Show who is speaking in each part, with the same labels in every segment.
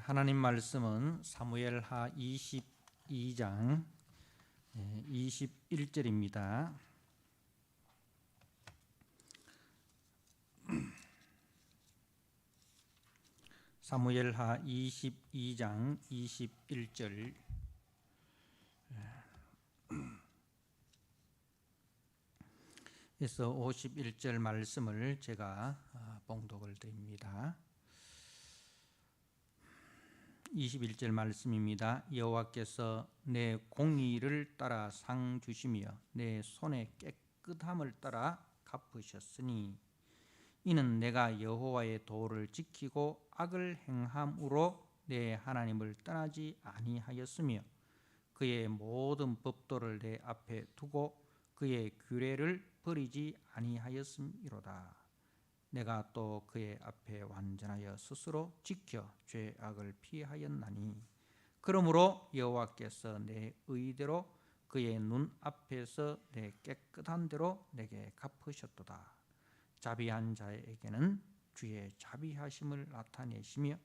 Speaker 1: 하나님 말씀은 사무엘하 22장 21절입니다. 사무엘하 22장 21절 에서 51절 말씀을 제가 봉독을 드립니다. 21절 말씀입니다. 여호와께서 내 공의를 따라 상 주시며 내 손의 깨끗함을 따라 갚으셨으니 이는 내가 여호와의 도를 지키고 악을 행함으로 내 하나님을 떠나지 아니하였으며 그의 모든 법도를 내 앞에 두고 그의 규례를 버리지 아니하였음이로다. 내가 또 그의 앞에 완전하여 스스로 지켜 죄악을 피하였나니 그러므로 여호와께서 내 의대로 그의 눈 앞에서 내 깨끗한 대로 내게 갚으셨도다. 자비한 자에게는 주의 자비하심을 나타내시며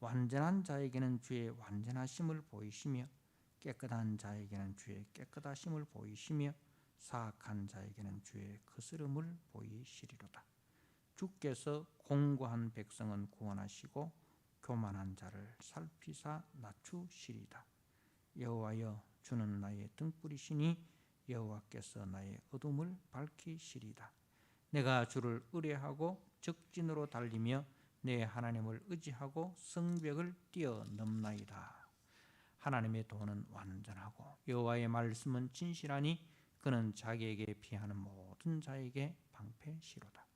Speaker 1: 완전한 자에게는 주의 완전하심을 보이시며 깨끗한 자에게는 주의 깨끗하심을 보이시며 사악한 자에게는 주의 거스름을 보이시리로다. 주께서 공고한 백성은 구원하시고 교만한 자를 살피사 낮추시리다. 여호와여, 주는 나의 등불이시니 여호와께서 나의 어둠을 밝히시리다. 내가 주를 의뢰하고 적진으로 달리며 내 하나님을 의지하고 성벽을 뛰어넘나이다. 하나님의 도는 완전하고 여호와의 말씀은 진실하니 그는 자기에게 피하는 모든 자에게 방패시로다.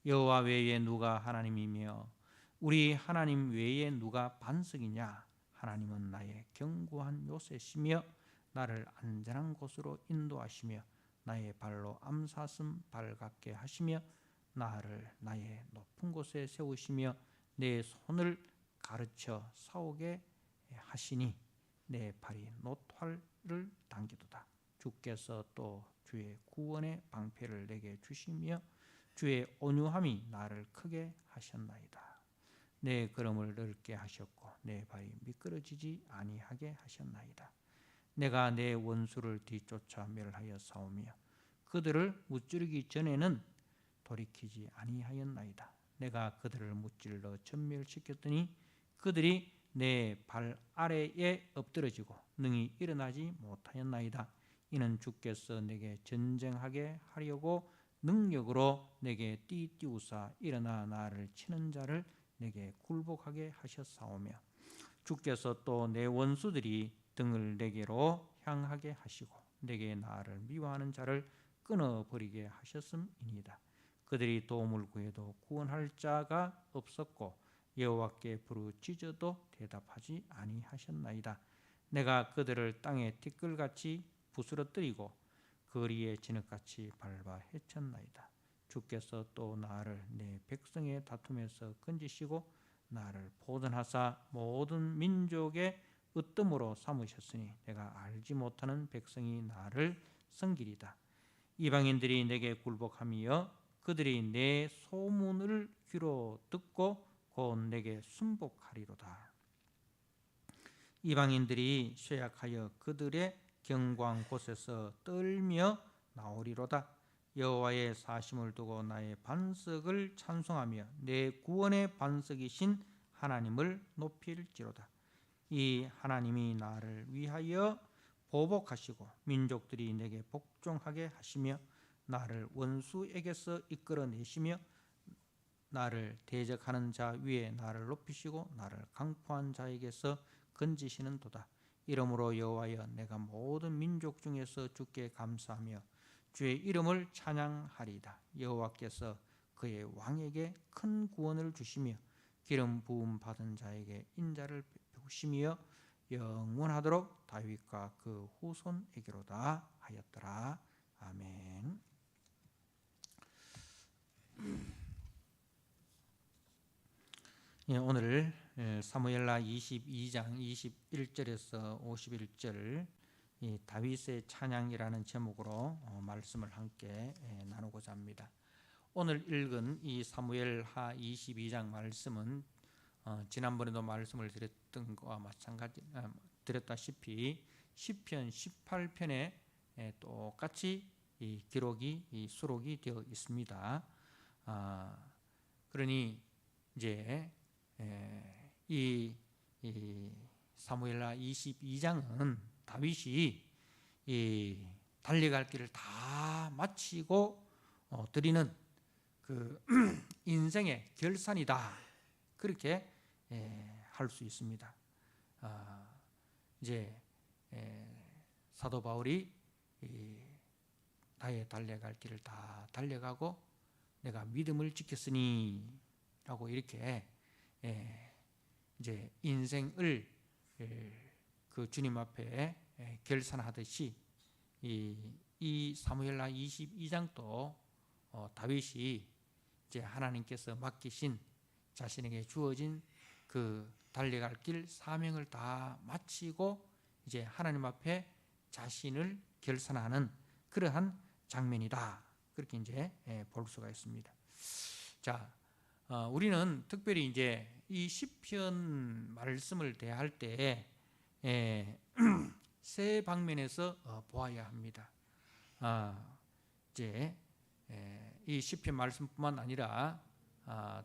Speaker 1: 여호와 외에 누가 하나님이며 우리 하나님 외에 누가 반석이냐? 하나님은 나의 견고한 요새시며 나를 안전한 곳으로 인도하시며 나의 발로 암사슴 발같게 하시며 나를 나의 높은 곳에 세우시며 내 손을 가르쳐 싸우게 하시니 내 발이 노활을 당기도다. 주께서 또 주의 구원의 방패를 내게 주시며 주의 온유함이 나를 크게 하셨나이다. 내 걸음을 넓게 하셨고 내 발이 미끄러지지 아니하게 하셨나이다. 내가 내 원수를 뒤쫓아 멸하여 싸우며 그들을 무찌르기 전에는 돌이키지 아니하였나이다. 내가 그들을 무찔러 전멸시켰더니 그들이 내 발 아래에 엎드러지고 능히 일어나지 못하였나이다. 이는 주께서 내게 전쟁하게 하려고 능력으로 내게 띠띠우사 일어나 나를 치는 자를 내게 굴복하게 하셨사오며 주께서 또 내 원수들이 등을 내게로 향하게 하시고 내게 나를 미워하는 자를 끊어버리게 하셨음이니이다. 그들이 도움을 구해도 구원할 자가 없었고 여호와께 부르짖어도 대답하지 아니하셨나이다. 내가 그들을 땅에 티끌같이 부스러뜨리고 거리에 진흙같이 밟아 헤쳤나이다. 주께서 또 나를 내 백성의 다툼에서 건지시고 나를 보존하사 모든 민족의 으뜸으로 삼으셨으니 내가 알지 못하는 백성이 나를 섬기리다. 이방인들이 내게 굴복하며 그들이 내 소문을 귀로 듣고 곧 내게 순복하리로다. 이방인들이 쇠약하여 그들의 경광 곳에서 떨며 나오리로다. 여호와의 사심을 두고 나의 반석을 찬송하며 내 구원의 반석이신 하나님을 높일지로다. 이 하나님이 나를 위하여 보복하시고 민족들이 내게 복종하게 하시며 나를 원수에게서 이끌어내시며 나를 대적하는 자 위에 나를 높이시고 나를 강포한 자에게서 건지시는 도다. 이러므로 여호와여, 내가 모든 민족 중에서 주께 감사하며 주의 이름을 찬양하리이다. 여호와께서 그의 왕에게 큰 구원을 주시며 기름 부음 받은 자에게 인자를 베푸시며 영원하도록 다윗과 그 후손에게로다 하였더라. 아멘. 오늘 사무엘하 22장 21절에서 51절 다윗의 찬양이라는 제목으로 말씀을 함께 나누고자 합니다. 오늘 읽은 이 사무엘하 22장 말씀은 지난번에도 말씀을 드렸던 것과 드렸다시피 시편 18편에 똑같이 이 기록이 수록이 되어 있습니다. 그러니 이제 이 사무엘하 22장은 다윗이 이 달려갈 길을 다 마치고 드리는 그 인생의 결산이다, 그렇게 할 수 있습니다. 이제 사도 바울이 나의 달려갈 길을 다 달려가고 내가 믿음을 지켰으니 라고 이렇게 이제 인생을 그 주님 앞에 결산하듯이 이 사무엘하 22장도 다윗이 이제 하나님께서 맡기신 자신에게 주어진 그 달려갈 길 사명을 다 마치고 이제 하나님 앞에 자신을 결산하는 그러한 장면이다, 그렇게 이제 볼 수가 있습니다. 자, 우리는 특별히 이제 이 시편 말씀을 대할 때 세 방면에서 보아야 합니다. 이제 이 시편 말씀뿐만 아니라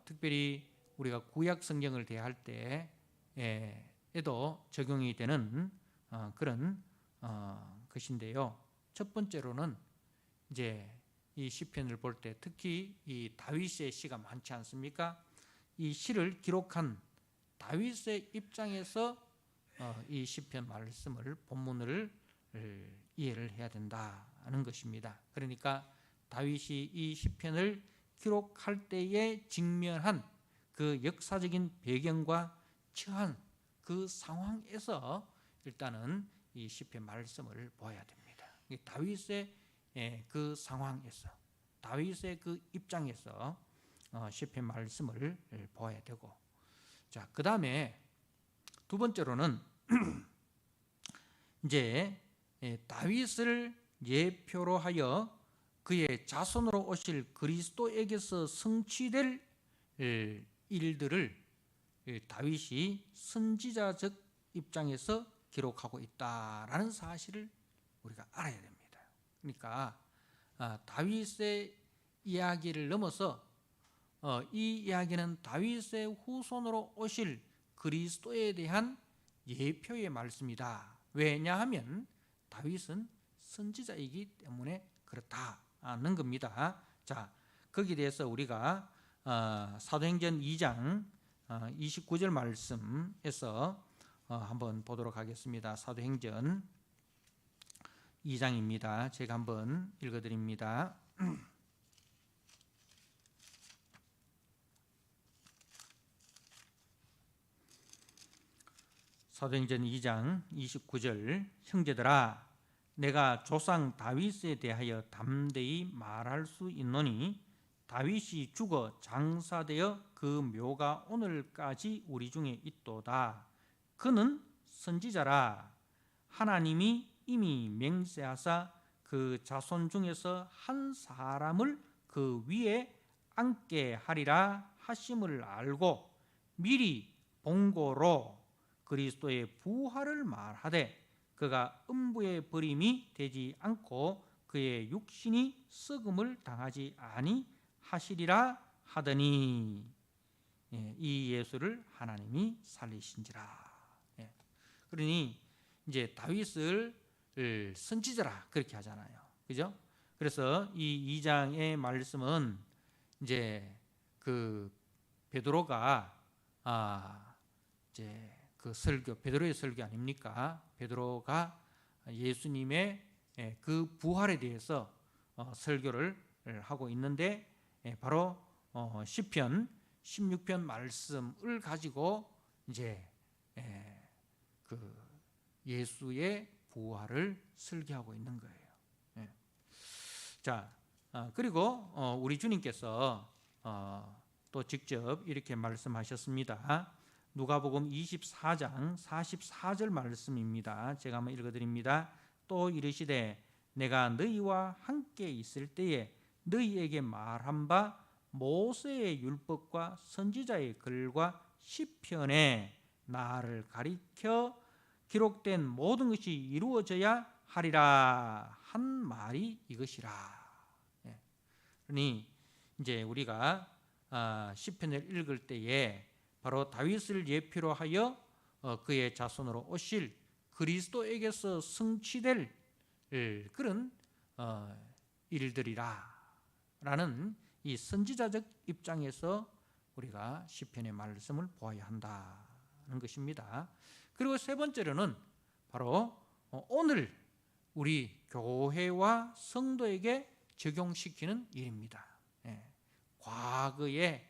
Speaker 1: 특별히 우리가 구약 성경을 대할 때에도 적용이 되는 그런 것인데요. 첫 번째로는 이제 이 시편을 볼 때 특히 이 다윗의 시가 많지 않습니까? 이 시를 기록한 다윗의 입장에서 이 시편 말씀을 본문을 이해를 해야 된다는 것입니다. 그러니까 다윗이 이 시편을 기록할 때에 직면한 그 역사적인 배경과 처한 그 상황에서 일단은 이 시편 말씀을 보아야 됩니다. 다윗의 그 상황에서, 다윗의 그 입장에서 시편 말씀을 보아야 되고, 자, 그 다음에 두 번째로는 이제 다윗을 예표로 하여 그의 자손으로 오실 그리스도에게서 성취될 일들을 다윗이 선지자적 입장에서 기록하고 있다라는 사실을 우리가 알아야 됩니다. 그러니까 다윗의 이야기를 넘어서 이 이야기는 다윗의 후손으로 오실 그리스도에 대한 예표의 말씀이다. 왜냐하면 다윗은 선지자이기 때문에 그렇다는 겁니다. 자, 거기에 대해서 우리가 사도행전 2장 29절 말씀에서 한번 보도록 하겠습니다. 사도행전 2장입니다. 제가 한번 읽어드립니다. 사도행전 2장 29절, 형제들아 내가 조상 다윗에 대하여 담대히 말할 수 있노니 다윗이 죽어 장사되어 그 묘가 오늘까지 우리 중에 있도다. 그는 선지자라. 하나님이 이미 맹세하사 그 자손 중에서 한 사람을 그 위에 앉게 하리라 하심을 알고 미리 본고로 그리스도의 부활을 말하되 그가 음부의 버림이 되지 않고 그의 육신이 썩음을 당하지 아니하시리라 하더니 이 예수를 하나님이 살리신지라. 그러니 이제 다윗을 선지자라 그렇게 하잖아요. 그죠? 그래서 이 2장의 말씀은 이제 그 베드로가 이제 그 설교, 베드로의 설교 아닙니까? 베드로가 예수님의 그 부활에 대해서 설교를 하고 있는데 바로 시편 16편 말씀을 가지고 이제 그 예수의 부활을 설교하고 있는 거예요. 자, 그리고 우리 주님께서 또 직접 이렇게 말씀하셨습니다. 누가복음 24장 44절 말씀입니다. 제가 한번 읽어드립니다. 또 이르시되 내가 너희와 함께 있을 때에 너희에게 말한 바 모세의 율법과 선지자의 글과 시편에 나를 가리켜 기록된 모든 것이 이루어져야 하리라 한 말이 이것이라. 그러니 이제 우리가 시편을 읽을 때에 바로 다윗을 예표로 하여 그의 자손으로 오실 그리스도에게서 성취될 그런 일들이라라는 이 선지자적 입장에서 우리가 시편의 말씀을 보아야 한다는 것입니다. 그리고 세 번째로는 바로 오늘 우리 교회와 성도에게 적용시키는 일입니다. 과거의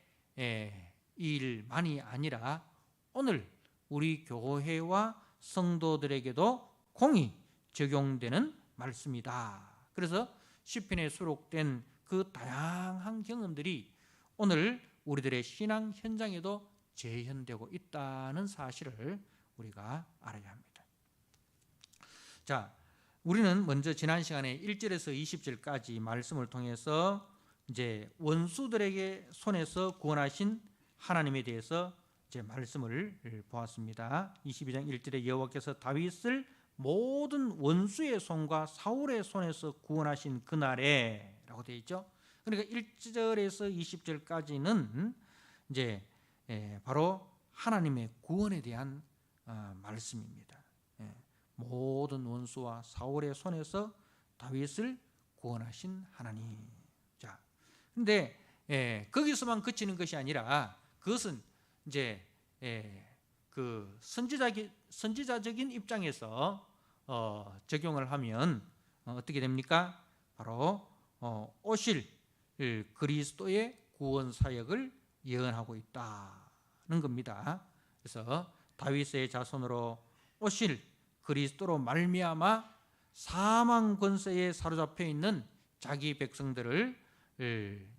Speaker 1: 일만이 아니라 오늘 우리 교회와 성도들에게도 공히 적용되는 말씀이다. 그래서 시편에 수록된 그 다양한 경험들이 오늘 우리들의 신앙 현장에도 재현되고 있다는 사실을 우리가 알아야 합니다. 자, 우리는 먼저 지난 시간에 1절에서 20절까지 말씀을 통해서 이제 원수들에게 손에서 구원하신 하나님에 대해서 이제 말씀을 보았습니다. 22장 1절에 여호와께서 다윗을 모든 원수의 손과 사울의 손에서 구원하신 그날에 라고 되어 있죠. 그러니까 1절에서 20절까지는 이제 바로 하나님의 구원에 대한 말씀입니다. 모든 원수와 사울의 손에서 다윗을 구원하신 하나님. 자, 근데 거기서만 그치는 것이 아니라 그것은 이제 그 선지자적인 입장에서 적용을 하면 어떻게 됩니까? 바로 오실 그리스도의 구원 사역을 예언하고 있다는 겁니다. 그래서 다윗의 자손으로 오실 그리스도로 말미암아 사망 권세에 사로잡혀 있는 자기 백성들을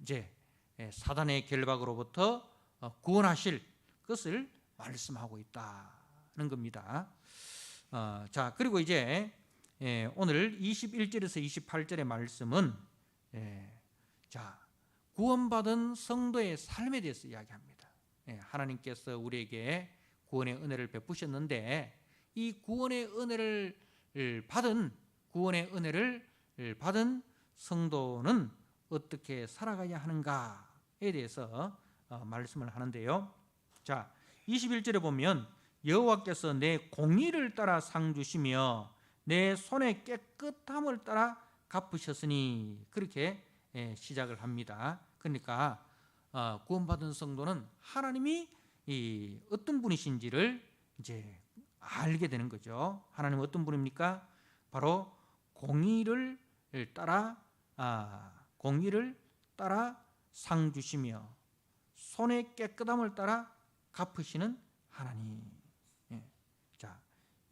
Speaker 1: 이제 사단의 결박으로부터 구원하실 것을 말씀하고 있다는 겁니다. 자, 그리고 이제 오늘 21절에서 28절의 말씀은 자, 구원받은 성도의 삶에 대해서 이야기합니다. 하나님께서 우리에게 구원의 은혜를 베푸셨는데 이 구원의 은혜를 받은 성도는 어떻게 살아가야 하는가에 대해서 말씀을 하는데요. 자, 21절에 보면 여호와께서 내 공의를 따라 상 주시며 내 손의 깨끗함을 따라 갚으셨으니 그렇게 시작을 합니다. 그러니까 구원받은 성도는 하나님이 어떤 분이신지를 이제 알게 되는 거죠. 하나님은 어떤 분입니까? 바로 공의를 따라 상 주시며 손의 깨끗함을 따라 갚으시는 하나님. 자,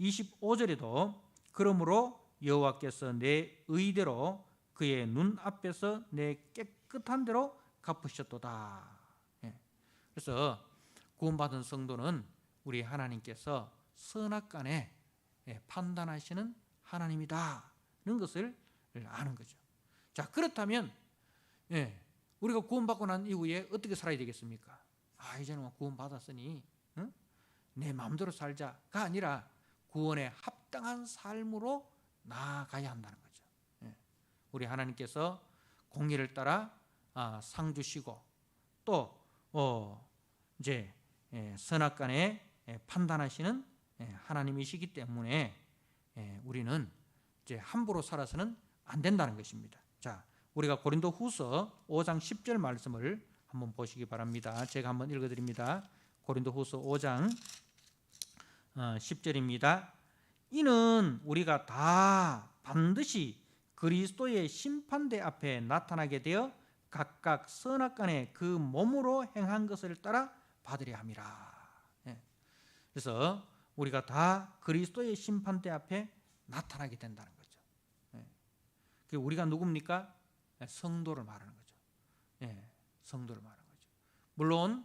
Speaker 1: 25절에도 그러므로 여호와께서 내 의대로 그의 눈 앞에서 내 깨끗한 대로 갚으셨도다. 그래서 구원받은 성도는 우리 하나님께서 선악간에 판단하시는 하나님이다는 것을 아는 거죠. 자, 그렇다면 우리가 구원받고 난 이후에 어떻게 살아야 되겠습니까? 이제는 구원받았으니 내 마음대로 살자가 아니라 구원에 합당한 삶으로 나아가야 한다는 거죠. 우리 하나님께서 공의를 따라 상 주시고 또 이제 선악간에 판단하시는 하나님이시기 때문에 우리는 이제 함부로 살아서는 안 된다는 것입니다. 자, 우리가 고린도후서 5장 10절 말씀을 한번 보시기 바랍니다. 제가 한번 읽어드립니다. 고린도후서 5장 10절입니다. 이는 우리가 다 반드시 그리스도의 심판대 앞에 나타나게 되어 각각 선악간에 그 몸으로 행한 것을 따라 받으려 함이라. 그래서 우리가 다 그리스도의 심판대 앞에 나타나게 된다는 거죠. 우리가 누굽니까? 성도를 말하는 거죠. 성도를 말하는 거죠. 물론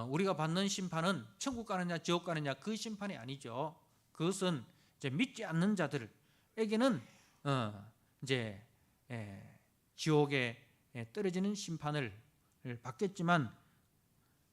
Speaker 1: 우리가 받는 심판은 천국 가느냐 지옥 가느냐 그 심판이 아니죠. 그것은 이제 믿지 않는 자들에게는 이제 지옥에 떨어지는 심판을 받겠지만,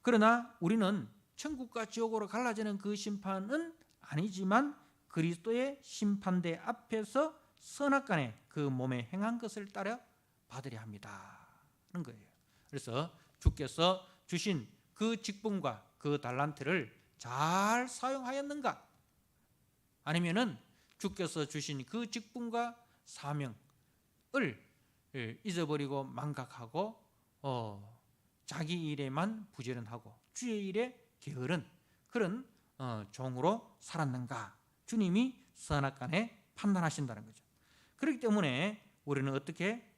Speaker 1: 그러나 우리는 천국과 지옥으로 갈라지는 그 심판은 아니지만 그리스도의 심판대 앞에서 선악간에 그 몸에 행한 것을 따라 받으려 합니다 하는 거예요. 그래서 주께서 주신 그 직분과 그 달란트를 잘 사용하였는가, 아니면은 주께서 주신 그 직분과 사명을 잊어버리고 망각하고 자기 일에만 부지런하고 주의 일에 게으른 그런 종으로 살았는가, 주님이 선악간에 판단하신다는 거죠. 그렇기 때문에 우리는 어떻게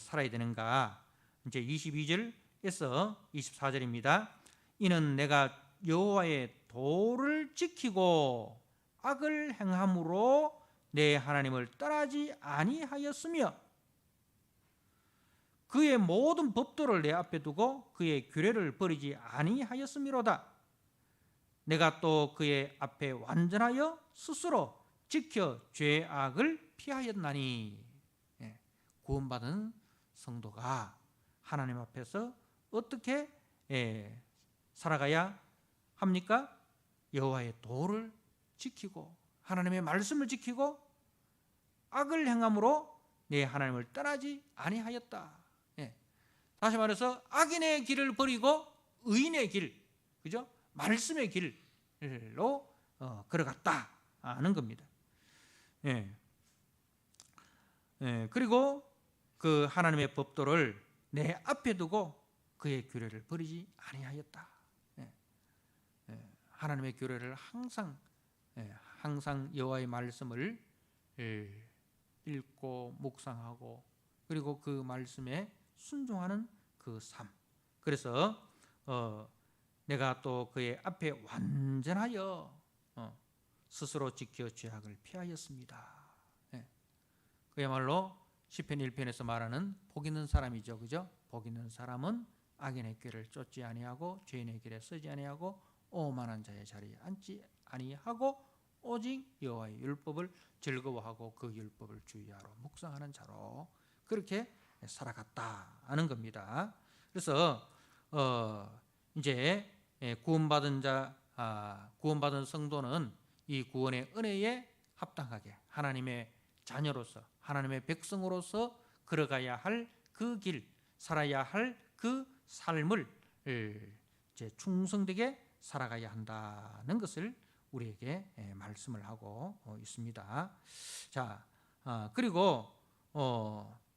Speaker 1: 살아야 되는가. 이제 22절에서 24절입니다. 이는 내가 여호와의 도를 지키고 악을 행함으로 내 하나님을 떠나지 아니하였으며 그의 모든 법도를 내 앞에 두고 그의 규례를 버리지 아니하였음이로다. 내가 또 그의 앞에 완전하여 스스로 지켜 죄악을 피하였나니. 구원받은 성도가 하나님 앞에서 어떻게 살아가야 합니까? 여호와의 도를 지키고 하나님의 말씀을 지키고 악을 행함으로 내 하나님을 떠나지 아니하였다. 다시 말해서 악인의 길을 버리고 의인의 길, 그죠? 말씀의 길로 걸어갔다 하는 겁니다. 그리고 그 하나님의 법도를 내 앞에 두고 그의 규례를 버리지 아니하였다. 하나님의 규례를 항상 여호와의 말씀을 읽고 묵상하고 그리고 그 말씀에 순종하는 그 삶. 그래서 내가 또 그의 앞에 완전하여 스스로 지켜 죄악을 피하였습니다. 그야말로 시편 1편에서 말하는 복 있는 사람이죠, 그죠? 복 있는 사람은 악인의 꾀를 쫓지 아니하고 죄인의 길에 서지 아니하고 오만한 자의 자리에 앉지 아니하고 오직 여호와의 율법을 즐거워하고 그 율법을 주의하러 묵상하는 자로 그렇게 살아갔다 하는 겁니다. 그래서 이제 구원받은 성도는 이 구원의 은혜에 합당하게 하나님의 자녀로서 하나님의 백성으로서 걸어가야 할 그 길, 살아야 할 그 삶을 이제 충성되게 살아가야 한다는 것을 우리에게 말씀을 하고 있습니다. 자, 그리고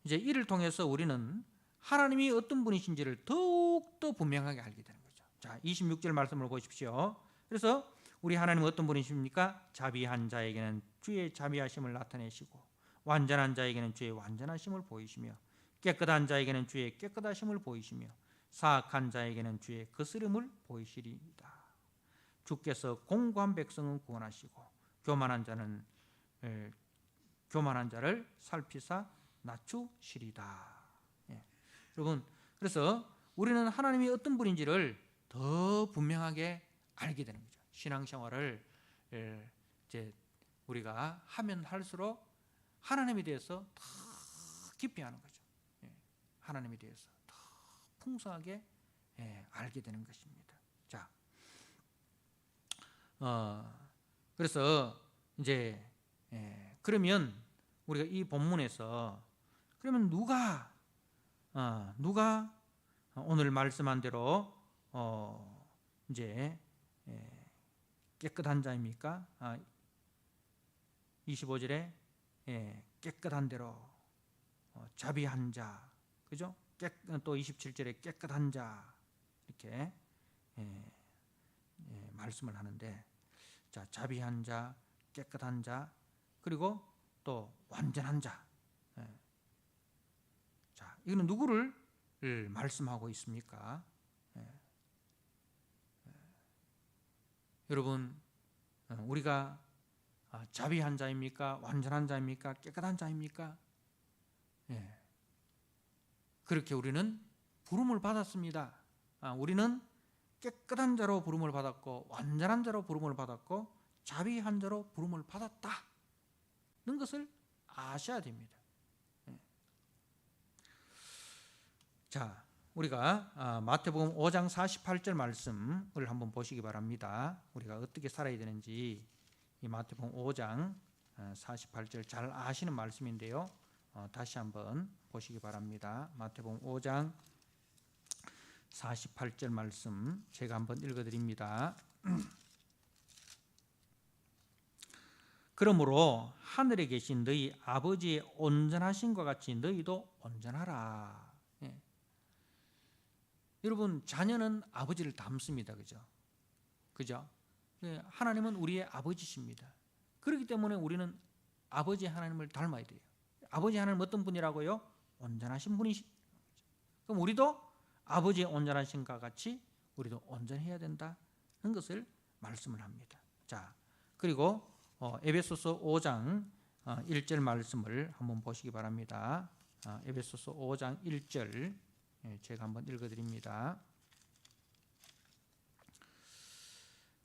Speaker 1: 이제 이를 통해서 우리는 하나님이 어떤 분이신지를 더욱더 분명하게 알게 되는 거죠. 자, 26절 말씀을 보십시오. 그래서 우리 하나님은 어떤 분이십니까? 자비한 자에게는 주의 자비하심을 나타내시고 완전한 자에게는 주의 완전하심을 보이시며 깨끗한 자에게는 주의 깨끗하심을 보이시며 사악한 자에게는 주의 거스름을 보이시리이다. 주께서 공고한 백성은 구원하시고 교만한 자를 살피사 낮추시리다. 여러분, 그래서 우리는 하나님이 어떤 분인지를 더 분명하게 알게 되는 거죠. 신앙생활을 이제 우리가 하면 할수록 하나님에 대해서 더 깊이 아는 거죠. 하나님에 대해서 더 풍성하게 알게 되는 것입니다. 자, 그래서 이제 그러면 우리가 이 본문에서 그러면 누가 오늘 말씀한 대로 이제 깨끗한 자입니까? 25절에 깨끗한 대로 자비한 자, 그죠? 또 27절에 깨끗한 자 이렇게 말씀을 하는데, 자, 자비한 자, 깨끗한 자, 그리고 또 완전한 자. 자, 이거는 누구를 말씀하고 있습니까? 여러분, 우리가 자비한 자입니까? 완전한 자입니까? 깨끗한 자입니까? 그렇게 우리는 부름을 받았습니다. 우리는 깨끗한 자로 부름을 받았고 완전한 자로 부름을 받았고 자비한 자로 부름을 받았다는 것을 아셔야 됩니다. 자, 우리가 마태복음 5장 48절 말씀을 한번 보시기 바랍니다. 우리가 어떻게 살아야 되는지 이 마태복음 5장 48절 잘 아시는 말씀인데요. 다시 한번 보시기 바랍니다. 마태복음 5장 48절 말씀 제가 한번 읽어드립니다. 그러므로 하늘에 계신 너희 아버지의 온전하심과 같이 너희도 온전하라. 예. 여러분, 자녀는 아버지를 닮습니다. 그죠? 예, 하나님은 우리의 아버지십니다. 그렇기 때문에 우리는 아버지 하나님을 닮아야 돼요. 아버지 하나님 어떤 분이라고요? 온전하신 분이시. 그럼 우리도 아버지의 온전하심과 같이 우리도 온전해야 된다는 것을 말씀을 합니다. 자, 그리고 에베소서 5장 1절 말씀을 한번 보시기 바랍니다. 에베소서 5장 1절 제가 한번 읽어드립니다.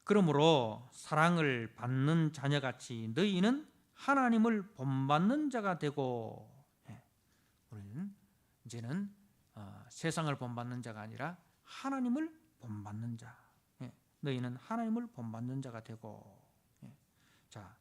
Speaker 1: 그러므로 사랑을 받는 자녀같이 너희는 하나님을 본받는 자가 되고, 우리는 이제는 세상을 본받는 자가 아니라 하나님을 본받는 자. 너희는 하나님을 본받는 자가 되고. 자,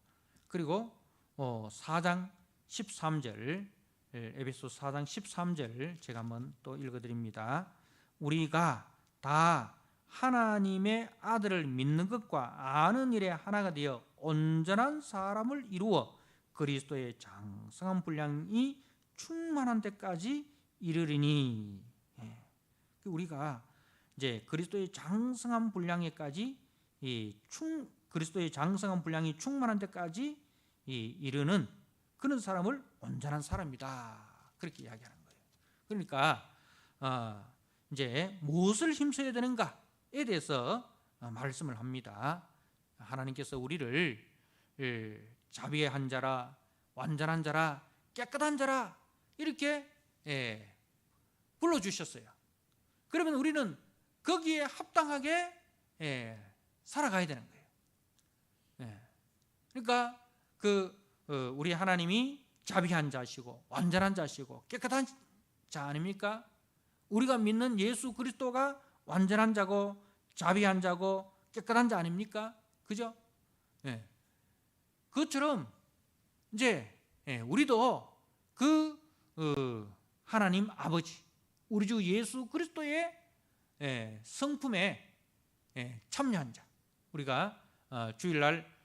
Speaker 1: 그리고 4장 13절 에베소 4장 13절 제가 한번 또 읽어드립니다. 우리가 다 하나님의 아들을 믿는 것과 아는 일에 하나가 되어 온전한 사람을 이루어 그리스도의 장성한 분량이 충만한 데까지 이르리니. 우리가 이제 그리스도의 장성한 분량에까지 그리스도의 장성한 분량이 충만한 데까지 이르는 그런 사람을 온전한 사람이다. 그렇게 이야기하는 거예요. 그러니까 이제 무엇을 힘써야 되는가에 대해서 말씀을 합니다. 하나님께서 우리를 자비한 자라, 완전한 자라, 깨끗한 자라 이렇게 불러주셨어요. 그러면 우리는 거기에 합당하게 살아가야 되는 거예요. 그러니까 우리 하나님이 자비한 자시고 완전한 자시고 깨끗한 자 아닙니까? 우리가 믿는 예수 그리스도가 완전한 자고 자비한 자고 깨끗한 자 아닙니까? 그죠? 그것처럼 이제 우리도 하나님 아버지 우리 주 예수 그리스도의 성품에 참여한 자, 우리가 주일날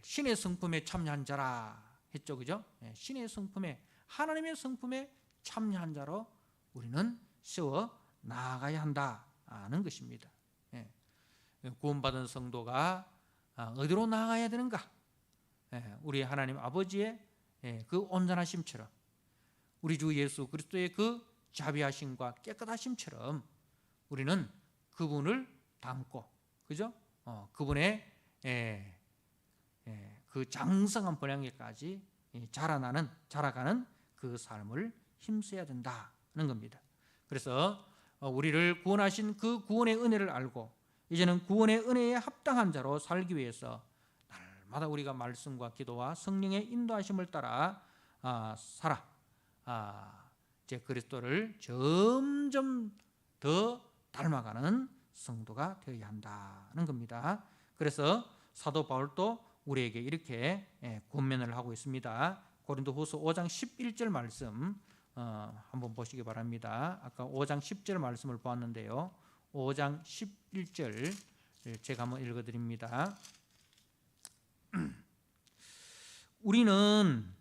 Speaker 1: 신의 성품에 참여한 자라 했죠, 그죠? 신의 성품에, 하나님의 성품에 참여한 자로 우리는 세워 나아가야 한다는 것입니다. 구원받은 성도가 어디로 나아가야 되는가? 우리 하나님 아버지의 그 온전하심처럼, 우리 주 예수 그리스도의 그 자비하심과 깨끗하심처럼 우리는 그분을 닮고, 그죠? 그분의 그 장성한 분량에까지 자라가는 그 삶을 힘써야 된다는 겁니다. 그래서 우리를 구원하신 그 구원의 은혜를 알고 이제는 구원의 은혜에 합당한 자로 살기 위해서 날마다 우리가 말씀과 기도와 성령의 인도하심을 따라 이제 그리스도를 점점 더 닮아가는 성도가 되어야 한다는 겁니다. 그래서 사도 바울도 우리에게 이렇게 권면을 하고 있습니다. 고린도후서 5장 11절 말씀 한번 보시기 바랍니다. 아까 5장 10절 말씀을 보았는데요. 5장 11절 제가 한번 읽어드립니다. 우리는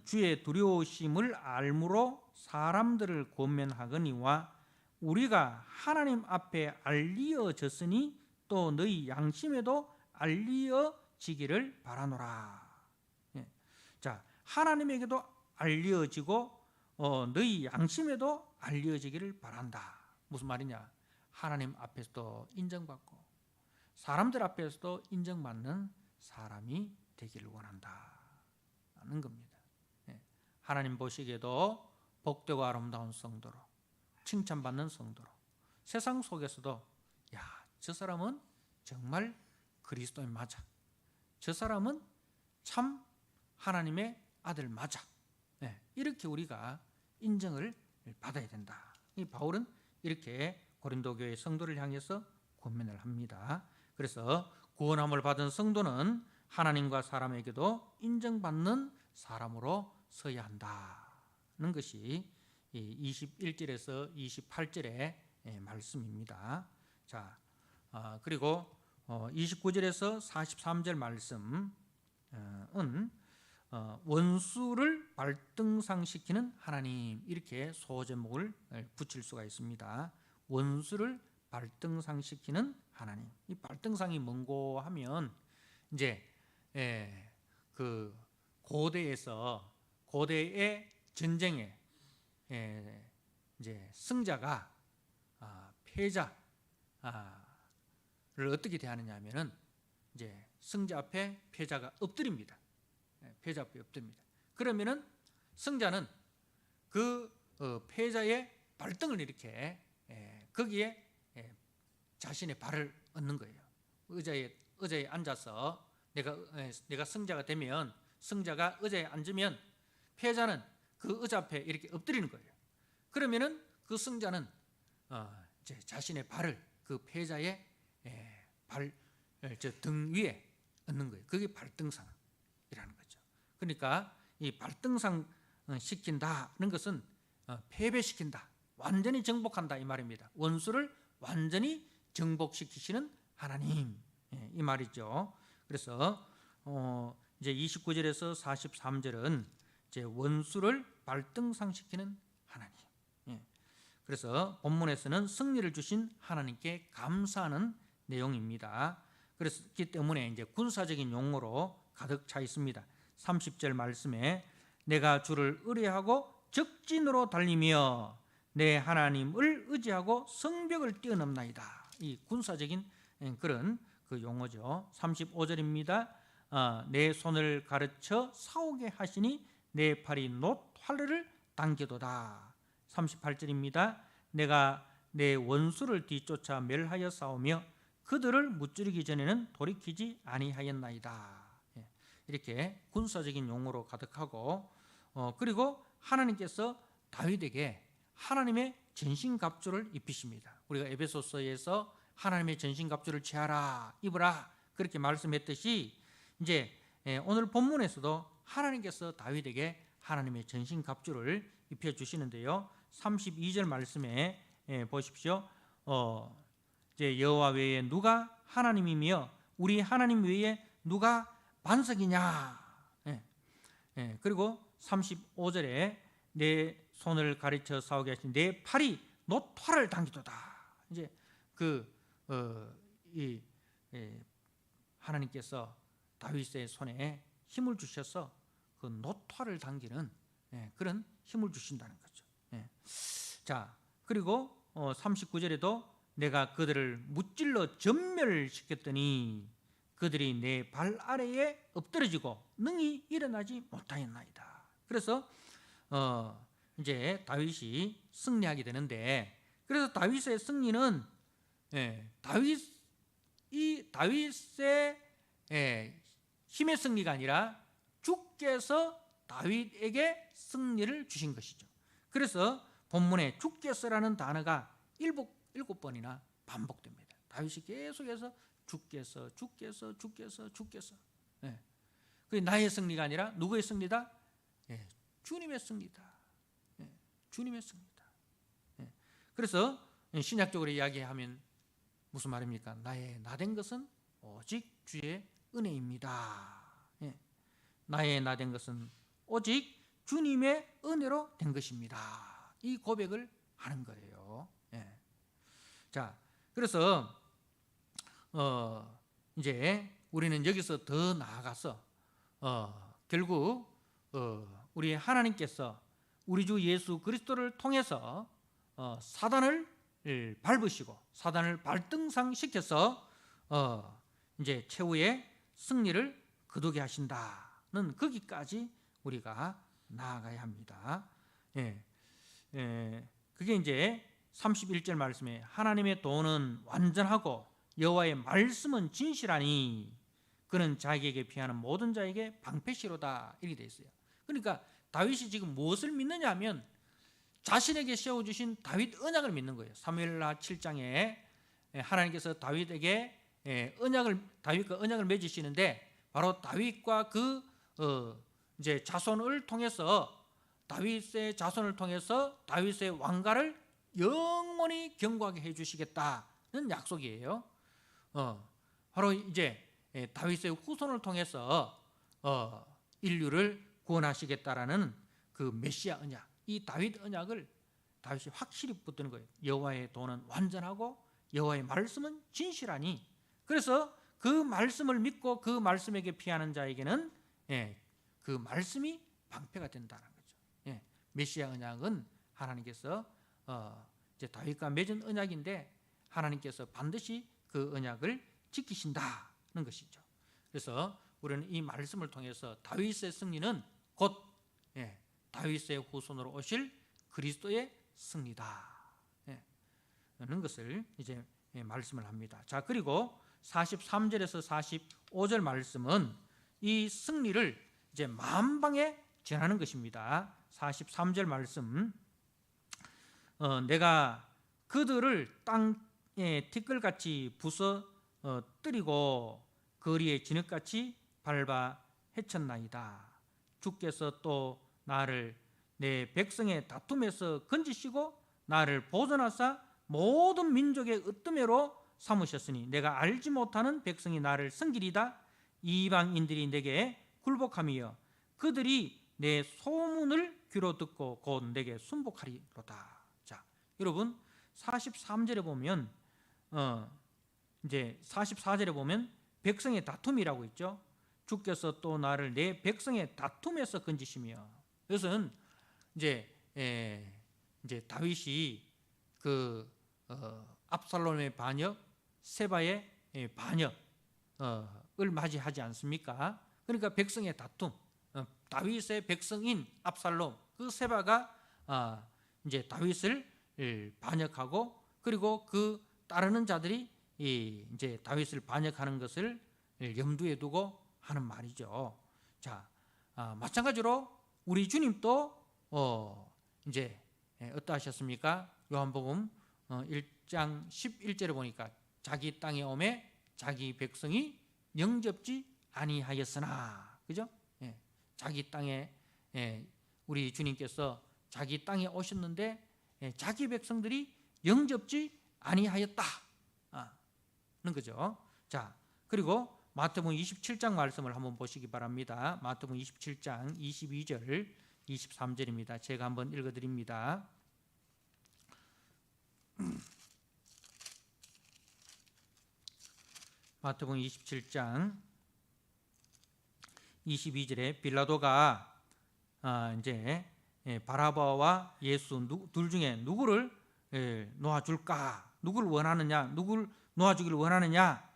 Speaker 1: 주의 두려우심을 알므로 사람들을 권면하거니와 우리가 하나님 앞에 알리어졌으니 또 너희 양심에도 알리어지기를 바라노라. 자, 하나님에게도 알리어지고 너희 양심에도 알리어지기를 바란다. 무슨 말이냐? 하나님 앞에서도 인정받고 사람들 앞에서도 인정받는 사람이 되기를 원한다는 겁니다. 하나님 보시기에도 복되고 아름다운 성도로, 칭찬받는 성도로, 세상 속에서도 저 사람은 정말 그리스도인 맞아, 저 사람은 참 하나님의 아들 맞아, 이렇게 우리가 인정을 받아야 된다. 이 바울은 이렇게 고린도 교회 성도를 향해서 권면을 합니다. 그래서 구원함을 받은 성도는 하나님과 사람에게도 인정받는 사람으로 서야 한다는 것이 21절에서 28절의 말씀입니다. 자, 그리고 29절에서 43절 말씀은 원수를 발등상시키는 하나님, 이렇게 소제목을 붙일 수가 있습니다. 원수를 발등상시키는 하나님. 이 발등상이 뭔고 하면 이제 그 고대의 전쟁에 이제 승자가 패자를 어떻게 대하느냐 하면은 이제 승자 앞에 패자가 엎드립니다. 패자 앞에 엎드립니다. 그러면은 승자는 그 패자의 발등을 이렇게 거기에 자신의 발을 얹는 거예요. 의자에 앉아서 내가 승자가 되면, 승자가 의자에 앉으면 패자는 그 의자 앞에 이렇게 엎드리는 거예요. 그러면은 그 승자는 이제 자신의 발을 그 패자의 등 위에 얹는 거예요. 그게 발등상이라는 거죠. 그러니까 이 발등상 시킨다는 것은 패배시킨다, 완전히 정복한다 이 말입니다. 원수를 완전히 정복시키시는 하나님, 이 말이죠. 그래서 이제 29절에서 43절은 이제 원수를 발등상시키는 하나님. 그래서 본문에서는 승리를 주신 하나님께 감사하는 내용입니다. 그렇기 때문에 이제 군사적인 용어로 가득 차 있습니다. 30절 말씀에 내가 주를 의뢰하고 적진으로 달리며 내 하나님을 의지하고 성벽을 뛰어넘나이다. 이 군사적인 그런 그 용어죠. 35절입니다. 내 손을 가르쳐 싸우게 하시니 내 팔이 놋 활을 당기도다. 38절입니다. 내가 내 원수를 뒤쫓아 멸하여 싸우며 그들을 무찌르기 전에는 돌이키지 아니하였나이다. 이렇게 군사적인 용어로 가득하고, 그리고 하나님께서 다윗에게 하나님의 전신갑주를 입히십니다. 우리가 에베소서에서 하나님의 전신갑주를 취하라, 입으라 그렇게 말씀했듯이 이제 오늘 본문에서도 하나님께서 다윗에게 하나님의 전신갑주를 입혀주시는데요. 32절 말씀에 보십시오. 이제 여호와 외에 누가 하나님이며 우리 하나님 외에 누가 반석이냐. 그리고 35절에 내 손을 가르쳐 싸우게 하신 내 팔이 놋활을 당기도다. 이제 하나님께서 다윗의 손에 힘을 주셔서 그 놋활을 당기는 그런 힘을 주신다는 거죠. 자, 그리고 39절에도 내가 그들을 무찔러 전멸시켰더니 그들이 내 발 아래에 엎드러지고 능히 일어나지 못하였나이다. 그래서 이제 다윗이 승리하게 되는데, 그래서 다윗의 승리는 다윗의 힘의 승리가 아니라 주께서 다윗에게 승리를 주신 것이죠. 그래서 본문에 주께서라는 단어가 7번이나 반복됩니다. 다윗이 계속해서 주께서. 그게 나의 승리가 아니라 누구의 승리다? 주님의 승리다. 주님의 승리다. 그래서 신약적으로 이야기하면 무슨 말입니까? 나된 것은 오직 주의 은혜입니다. 나의 나된 것은 오직 주님의 은혜로 된 것입니다. 이 고백을 하는 거예요. 자, 그래서 이제 우리는 여기서 더 나아가서 결국 우리 하나님께서 우리 주 예수 그리스도를 통해서 사단을 밟으시고 사단을 발등상시켜서 이제 최후의 승리를 거두게 하신다는 거기까지 우리가 나아가야 합니다. 그게 이제 31절 말씀에 하나님의 도는 완전하고 여호와의 말씀은 진실하니 그는 자기에게 피하는 모든 자에게 방패시로다, 이렇게 되어 있어요. 그러니까 다윗이 지금 무엇을 믿느냐 하면 자신에게 세워주신 다윗 언약을 믿는 거예요. 사무엘하 7장에 하나님께서 다윗에게 다윗과 언약을 맺으시는데 바로 다윗과 그 이제 자손을 통해서 다윗의 자손을 통해서 다윗의 왕가를 영원히 경고하게 해주시겠다는 약속이에요. 바로 이제 다윗의 후손을 통해서 인류를 구원하시겠다라는 그 메시아 언약, 이 다윗 언약을 다윗이 확실히 붙드는 거예요. 여호와의 도는 완전하고 여호와의 말씀은 진실하니. 그래서 그 말씀을 믿고 그 말씀에게 피하는 자에게는 그 말씀이 방패가 된다는 거죠. 메시아 언약은 하나님께서 이제 다윗과 맺은 언약인데 하나님께서 반드시 그 언약을 지키신다는 것이죠. 그래서 우리는 이 말씀을 통해서 다윗의 승리는 곧 다윗의 후손으로 오실 그리스도의 승리다 는 것을 이제 말씀을 합니다. 자, 그리고 43절에서 45절 말씀은 이 승리를 이제 만방에 전하는 것입니다. 43절 말씀, 내가 그들을 땅에 티끌같이 부서뜨리고 거리에 진흙같이 밟아 해쳤나이다. 주께서 또 나를 내 백성의 다툼에서 건지시고 나를 보존하사 모든 민족의 으뜸으로 삼으셨으니 내가 알지 못하는 백성이 나를 섬기리다. 이방인들이 내게 굴복하며 그들이 내 소문을 귀로 듣고 곧 내게 순복하리로다. 자, 여러분 43절에 보면 이제 44절에 보면 백성의 다툼이라고 있죠. 주께서 또 나를 내 백성의 다툼에서 건지시며. 이것은 이제 다윗이 그 압살롬의 반역, 세바의 반역을 맞이하지 않습니까? 그러니까 백성의 다툼, 다윗의 백성인 압살롬, 그 세바가 이제 다윗을 반역하고 그리고 그 따르는 자들이 이제 다윗을 반역하는 것을 염두에 두고 하는 말이죠. 자, 마찬가지로 우리 주님도 이제 어떠하셨습니까? 요한복음 1장 11절에 보니까 자기 땅에 오매 자기 백성이 영접지 아니하였으나, 그죠? 자기 땅에 우리 주님께서 자기 땅에 오셨는데 자기 백성들이 영접지 아니하였다는 거죠. 자, 그리고 마태복음 27장 말씀을 한번 보시기 바랍니다. 마태복음 27장 22절 23절입니다. 제가 한번 읽어드립니다. 마태복음 27장 22절에 빌라도가 이제 바라바와 예수 둘 중에 누구를 놓아줄까? 누구를 원하느냐? 누구를 놓아주기를 원하느냐?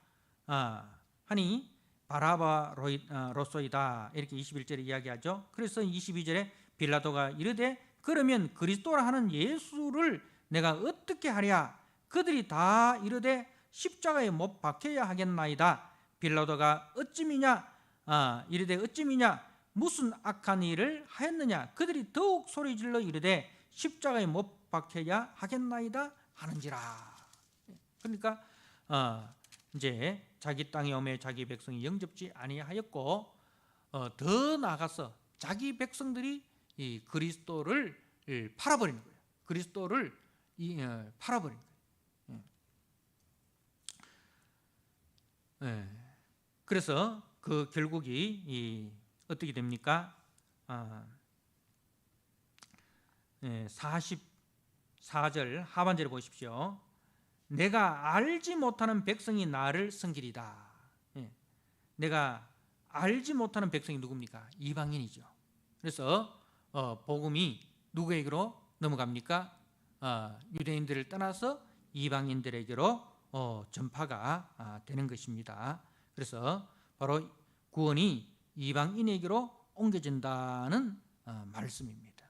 Speaker 1: 하니 바라바로소이다. 이렇게 21절에 이야기하죠. 그래서 22절에 빌라도가 이르되 그러면 그리스도라 하는 예수를 내가 어떻게 하랴? 그들이 다 이르되 십자가에 못 박혀야 하겠나이다. 빌라도가 어찌미냐? 이르되 어찌미냐? 무슨 악한 일을 하였느냐? 그들이 더욱 소리질러 이르되 십자가에 못 박혀야 하겠나이다 하는지라. 그러니까 이제 자기 땅에 오매 자기 백성이 영접지 아니하였고 더 나아가서 자기 백성들이 이 그리스도를 팔아버리는 거예요. 그리스도를 팔아버리는 거예요. 그래서 그 결국이 어떻게 됩니까? 44절 하반절에 보십시오. 내가 알지 못하는 백성이 나를 섬기리다. 내가 알지 못하는 백성이 누굽니까? 이방인이죠. 그래서 복음이 누구에게로 넘어갑니까? 유대인들을 떠나서 이방인들에게로 전파가 되는 것입니다. 그래서 바로 구원이 이방인에게로 옮겨진다는 말씀입니다.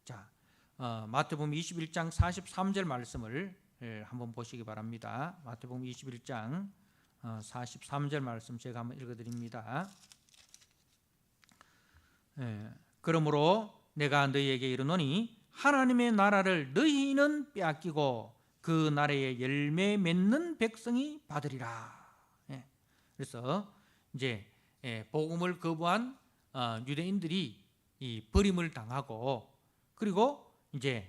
Speaker 1: 자, 마태복음 21장 43절 말씀을 한번 보시기 바랍니다. 마태복음 21장 43절 말씀 제가 한번 읽어드립니다. 그러므로 내가 너희에게 이르노니 하나님의 나라를 너희는 빼앗기고 그 나라의 열매 맺는 백성이 받으리라. 그래서 이제 복음을 거부한 유대인들이 이 버림을 당하고, 그리고 이제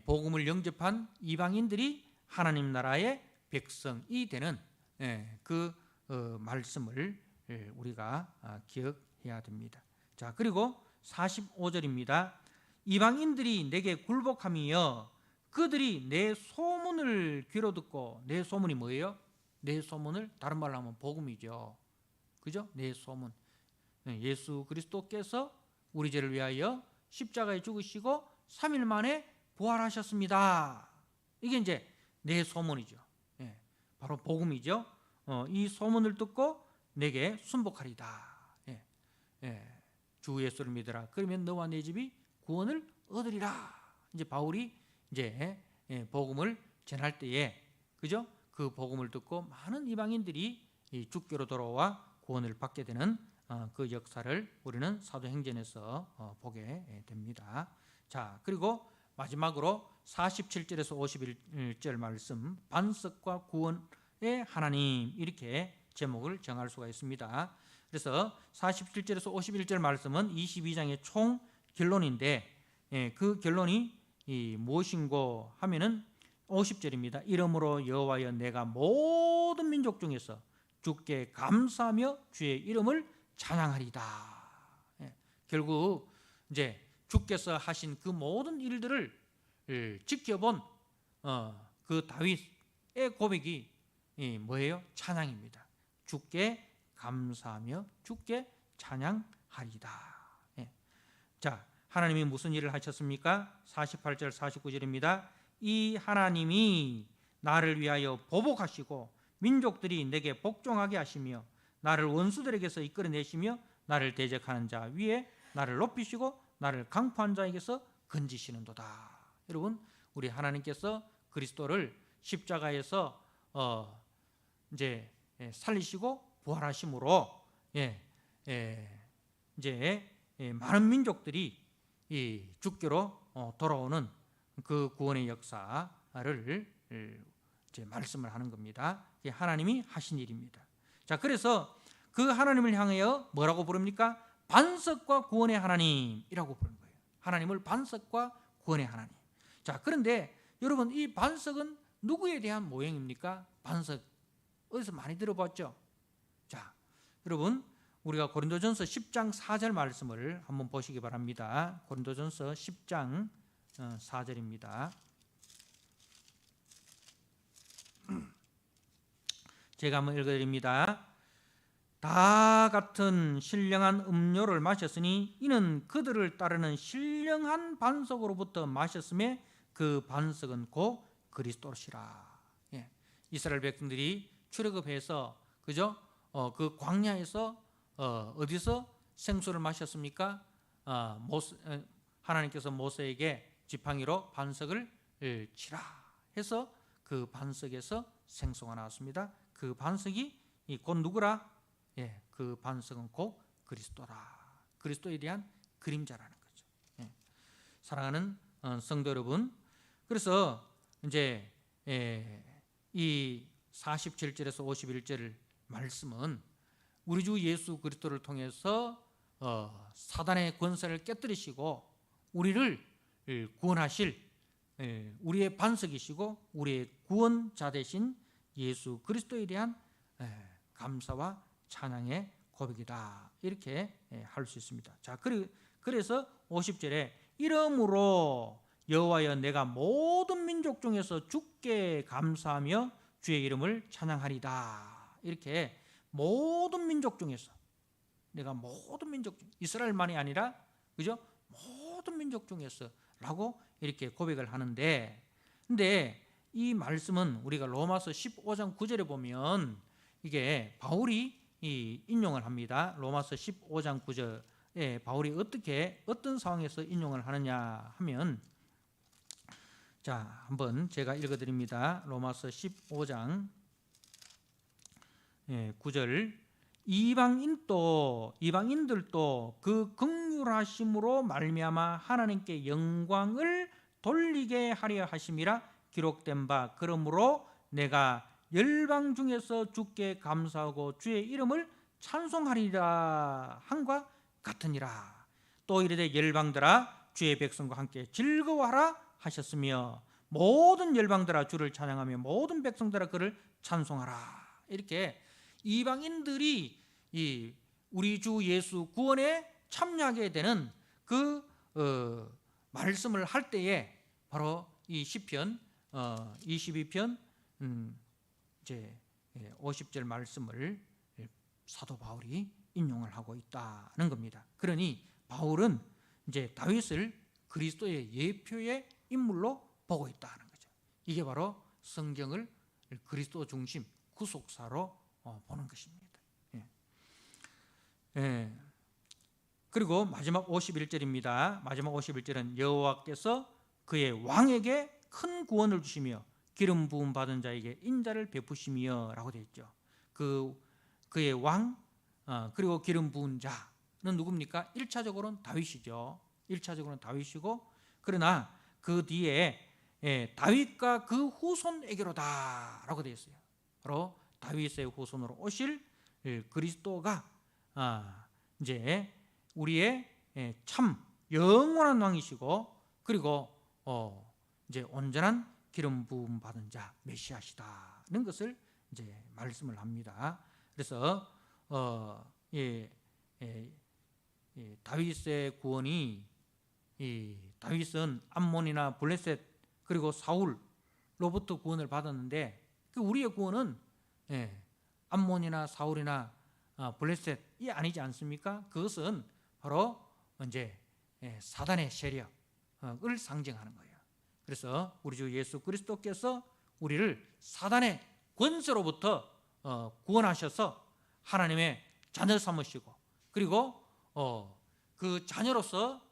Speaker 1: 복음을 영접한 이방인들이 하나님 나라의 백성이 되는 그 말씀을 우리가 기억해야 됩니다. 자, 그리고 45절입니다. 이방인들이 내게 굴복하며 그들이 내 소문을 귀로 듣고, 내 소문이 뭐예요? 내 소문을 다른 말로 하면 복음이죠. 그죠? 내 소문. 예수 그리스도께서 우리 죄를 위하여 십자가에 죽으시고 3일 만에 부활하셨습니다. 이게 이제 내 소문이죠. 바로 복음이죠. 이 소문을 듣고 내게 순복하리다. 주 예수를 믿으라. 그러면 너와 내 집이 구원을 얻으리라. 이제 바울이 이제 복음을 전할 때에, 그죠? 그 복음을 듣고 많은 이방인들이 주께로 돌아와 구원을 받게 되는 그 역사를 우리는 사도행전에서 보게 됩니다. 자, 그리고 마지막으로 47절에서 51절 말씀, 반석과 구원의 하나님, 이렇게 제목을 정할 수가 있습니다. 그래서 47절에서 51절 말씀은 22장의 총 결론인데, 그 결론이 무엇인고 하면은 50절입니다. 이러므로 여호와여 내가 모든 민족 중에서 주께 감사하며 주의 이름을 찬양하리다. 결국 이제 주께서 하신 그 모든 일들을 지켜본 그 다윗의 고백이 뭐예요? 찬양입니다. 주께 감사하며 주께 찬양하리다. 자, 하나님이 무슨 일을 하셨습니까? 48절 49절입니다. 이 하나님이 나를 위하여 보복하시고 민족들이 내게 복종하게 하시며 나를 원수들에게서 이끌어내시며 나를 대적하는 자 위에 나를 높이시고 나를 강포한 자에게서 건지시는도다. 여러분, 우리 하나님께서 그리스도를 십자가에서 이제 살리시고 부활하심으로 이제 많은 민족들이 이 주께로 돌아오는 그 구원의 역사를 이제 말씀을 하는 겁니다. 이게 하나님이 하신 일입니다. 자, 그래서 그 하나님을 향하여 뭐라고 부릅니까? 반석과 구원의 하나님이라고 부르는 거예요. 하나님을 반석과 구원의 하나님. 자, 그런데 여러분, 이 반석은 누구에 대한 모형입니까? 반석 어디서 많이 들어봤죠? 자, 여러분, 우리가 고린도전서 10장 4절 말씀을 한번 보시기 바랍니다. 고린도전서 10장 4절입니다. 제가 한번 읽어드립니다. 다 같은 신령한 음료를 마셨으니 이는 그들을 따르는 신령한 반석으로부터 마셨음에 그 반석은 곧 그리스도시라. 이스라엘 백성들이 출애굽해서, 그죠? 그 광야에서 어디서 생수를 마셨습니까? 하나님께서 모세에게 지팡이로 반석을 치라 해서 그 반석에서 생수가 나왔습니다. 그 반석이 곧 누구라? 그 반석은 곧 그리스도라. 그리스도에 대한 그림자라는 거죠. 사랑하는 성도 여러분, 그래서 이제 이 47절에서 51절 말씀은 우리 주 예수 그리스도를 통해서 사단의 권세를 깨뜨리시고 우리를 구원하실 우리의 반석이시고 우리의 구원자 되신 예수 그리스도에 대한 감사와 찬양의 고백이다. 이렇게 할 수 있습니다. 자, 그래서 50절에 이러므로 여호와여 내가 모든 민족 중에서 주께 감사하며 주의 이름을 찬양하리다. 이렇게 모든 민족 중에서, 내가 모든 민족 중, 이스라엘만이 아니라, 그죠? 모든 민족 중에서 라고 이렇게 고백을 하는데, 근데 이 말씀은 우리가 로마서 15장 9절에 보면 이게 바울이 인용을 합니다. 로마서 15장 9절에 바울이 어떤 상황에서 인용을 하느냐 하면, 자, 한번 제가 읽어드립니다. 로마서 15장 9절 이방인들도 그 긍휼을 극률하심으로 말미암아 하나님께 영광을 돌리게 하려 하심이라 기록된 바 그러므로 내가 열방 중에서 주께 감사하고 주의 이름을 찬송하리라 한과 같으니라. 또 이르되 열방들아 주의 백성과 함께 즐거워하라 하셨으며 모든 열방들아 주를 찬양하며 모든 백성들아 그를 찬송하라. 이렇게 이방인들이 이 우리 주 예수 구원에 참여하게 되는 그 말씀을 할 때에 바로 이 시편 22편 이제 50절 말씀을 사도 바울이 인용을 하고 있다는 겁니다. 그러니 바울은 이제 다윗을 그리스도의 예표의 인물로 보고 있다는 거죠. 이게 바로 성경을 그리스도 중심 구속사로 보는 것입니다. 그리고 마지막 51절입니다. 마지막 51절은 여호와께서 그의 왕에게 큰 구원을 주시며 기름 부음 받은 자에게 인자를 베푸시며 라고 되어 있죠. 그의 왕 그리고 기름 부은 자는 누굽니까? 1차적으로는 다윗이죠. 1차적으로는 다윗이고 그러나 그 뒤에 다윗과 그 후손에게로다 라고 되어 있어요. 바로 다윗의 후손으로 오실 그리스도가 이제 우리의 참 영원한 왕이시고 그리고 이제 온전한 기름 부음 받은 자 메시아시다는 것을 이제 말씀을 합니다. 그래서 다윗의 구원이 다윗은 암몬이나 블레셋 그리고 사울로부터 구원을 받았는데 그 우리의 구원은 암몬이나 사울이나 블레셋이 아니지 않습니까? 그것은 바로 이제 사단의 세력을 상징하는 거예요. 그래서 우리 주 예수 그리스도께서 우리를 사단의 권세로부터 구원하셔서 하나님의 자녀 삼으시고 그리고 그 자녀로서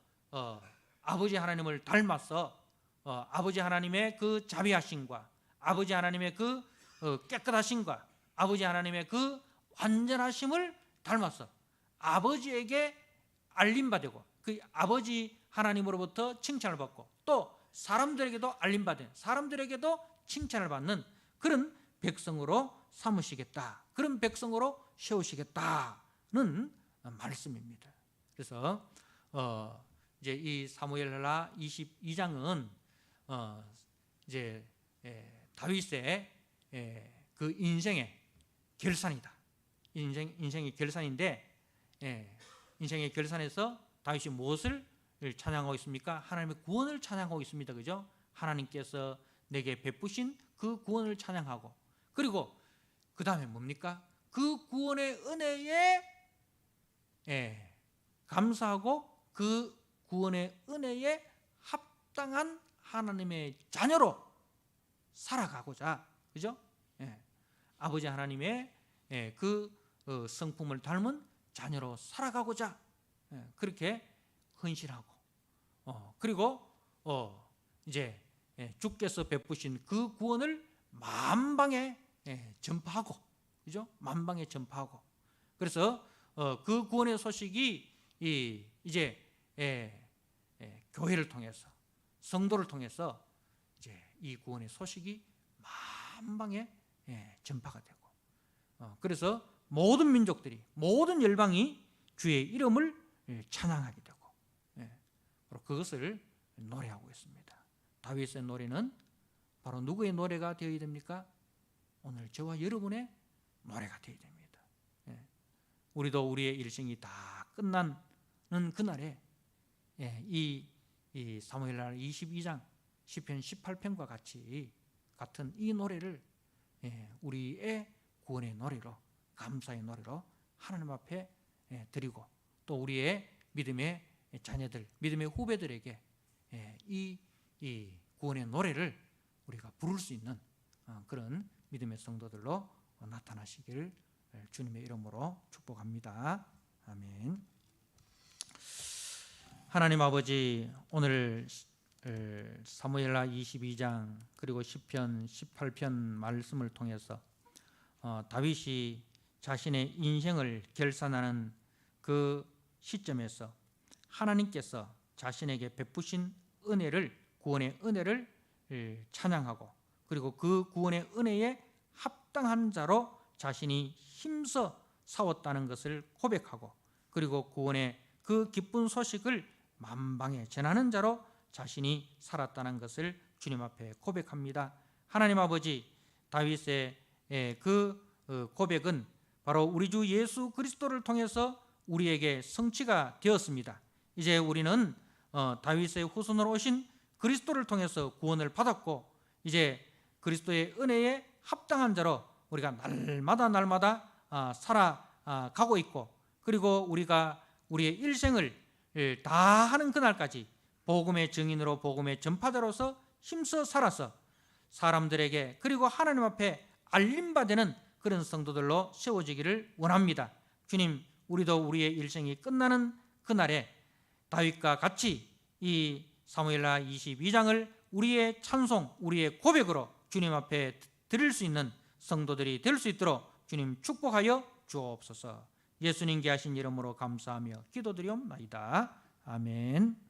Speaker 1: 아버지 하나님을 닮아서 아버지 하나님의 그 자비하심과 아버지 하나님의 그 깨끗하심과 아버지 하나님의 그 완전하심을 닮아서 아버지에게 알림받고 그 아버지 하나님으로부터 칭찬을 받고 또 사람들에게도 알림받은 사람들에게도 칭찬을 받는 그런 백성으로 삼으시겠다. 그런 백성으로 세우시겠다는 말씀입니다. 그래서 이제 이 사무엘하 22장은 이제 다윗의 그 인생의 결산이다. 인생의 결산인데 인생의 결산에서 다윗이 무엇을 찬양하고 있습니까? 하나님의 구원을 찬양하고 있습니다. 그죠? 하나님께서 내게 베푸신 그 구원을 찬양하고 그리고 그 다음에 뭡니까? 그 구원의 은혜에 감사하고 그 구원의 은혜에 합당한 하나님의 자녀로 살아가고자 그죠? 아버지 하나님의 그 성품을 닮은 자녀로 살아가고자 그렇게 헌신하고 그리고 이제 주께서 베푸신 그 구원을 만방에 전파하고 그죠? 만방에 전파하고 그래서 그 구원의 소식이 이제 교회를 통해서 성도를 통해서 이제 이 구원의 소식이 만방에 전파가 되고 그래서 모든 민족들이 모든 열방이 주의 이름을 찬양하게 되고 바로 그것을 노래하고 있습니다. 다윗의 노래는 바로 누구의 노래가 되어야 됩니까? 오늘 저와 여러분의 노래가 되어야 됩니다. 우리도 우리의 일생이 다 끝나는 그날에 이 사무엘하 22장 시편 18편과 같은 이 노래를 우리의 구원의 노래로 감사의 노래로 하나님 앞에 드리고 또 우리의 믿음의 자녀들, 믿음의 후배들에게 이 구원의 노래를 우리가 부를 수 있는 그런 믿음의 성도들로 나타나시길 주님의 이름으로 축복합니다. 아멘. 하나님 아버지, 오늘 사무엘하 22장 그리고 시편 18편 말씀을 통해서 다윗이 자신의 인생을 결산하는 그 시점에서 하나님께서 자신에게 베푸신 은혜를, 구원의 은혜를 찬양하고, 그리고 그 구원의 은혜에 합당한 자로 자신이 힘써 싸웠다는 것을 고백하고, 그리고 구원의 그 기쁜 소식을 만방에 전하는 자로 자신이 살았다는 것을 주님 앞에 고백합니다. 하나님 아버지, 다윗의 그 고백은 바로 우리 주 예수 그리스도를 통해서 우리에게 성취가 되었습니다. 이제 우리는 다윗의 후손으로 오신 그리스도를 통해서 구원을 받았고, 이제 그리스도의 은혜에 합당한 자로 우리가 날마다 살아가고 있고, 그리고 우리가 우리의 일생을 다 하는 그날까지 복음의 증인으로, 복음의 전파자로서 힘써 살아서 사람들에게, 그리고 하나님 앞에 알림받는 그런 성도들로 세워지기를 원합니다. 주님, 우리도 우리의 일생이 끝나는 그날에 다윗과 같이 이 사무엘하 22장을 우리의 찬송, 우리의 고백으로 주님 앞에 드릴 수 있는 성도들이 될 수 있도록 주님 축복하여 주옵소서. 예수님께 하신 이름으로 감사하며 기도드리옵나이다. 아멘.